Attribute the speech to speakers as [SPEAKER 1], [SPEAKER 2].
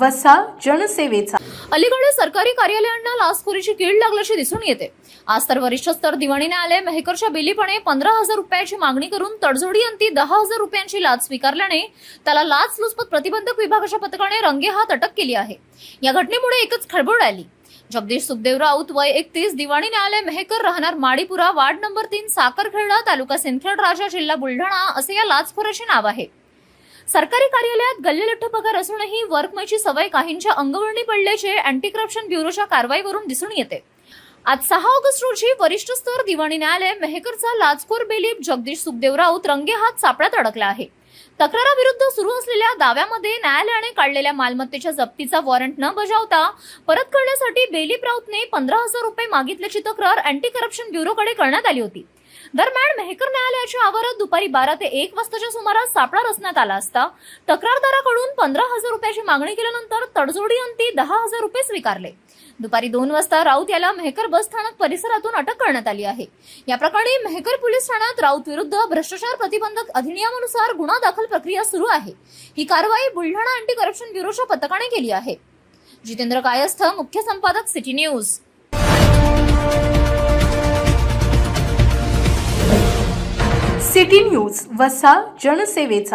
[SPEAKER 1] वसा जनसेवेचा।
[SPEAKER 2] अलीकडे सरकारी कार्यालयांना लाचखोरीची कीड लागल्याची दिसून येते। आज तर वरिष्ठ स्तर दिवाणी न्यायालय मेहकरच्या बेलीपणे 15,000 रुपयाची मागणी करून तडजोडी अंती 10,000 रुपयांची लाच स्वीकारल्याने त्याला लाचलुचपत प्रतिबंधक विभागाच्या पथकाने रंगेहात अटक केली आहे। या घटनेमुळे एकच खळबळ आली। जगदीश सुखदेव राऊत वय 31 दिवाणी न्यायालय मेहकर राहणार माडीपुरा वार्ड नंबर 3 साखरखेडा तालुका सिंदखेड राजा जिल्हा बुलढाणा असे या लाचखोराचे नाव आहे। सरकारी कार्यालयात गल्लीलठ्ठ पगार असूनही वर्कमनची सवय काहींच्या अंगवळणी पडल्याचे अँटी करप्शन ब्युरोच्या कारवाईवरून दिसून येते। आज 6 ऑगस्ट रोजी वरिष्ठ स्तर दिवाणी न्यायालय मेहकरचा लाचखोर बेलीप जगदीश सुखदेव राऊत रंगेहात सापळ्यात अडकला आहे। तक्राराविरुद्ध सुरू असलेल्या दाव्यामध्ये न्यायालयाने काढलेल्या मालमत्तेच्या जप्तीचा वॉरंट न बजावता परत करण्यासाठी बेलीप राऊतने 15,000 रुपये मागितल्याची तक्रार अँटी करप्शन ब्युरोकडे करण्यात आली होती। दरम्यान मेहकर न्यायालयाच्या आवारात दुपारी 12 ते 1 वाजताच्या सुमारास सापळा रचण्यात आला असता तक्रारदाराकडून 15,000 रुपयाची मागणी केल्यानंतर तडजोडी अंती 10,000 रुपये स्वीकारले। दुपारी 2 वाजता राऊत याला मेहकर बस स्थानक परिसरातून अटक करण्यात आली आहे। या प्रकरणी मेहकर पोलीस ठाण्यात राऊत विरुद्ध भ्रष्टाचार प्रतिबंधक अधिनियमानुसार गुन्हा दाखल प्रक्रिया सुरू आहे। ही कारवाई बुलढाणा अँटी करप्शन ब्युरोच्या पथकाने केली आहे। जितेंद्र कायस्थ, मुख्य संपादक, सिटी न्यूज।
[SPEAKER 1] सिटी न्यूज, वसा जनसेवेचा।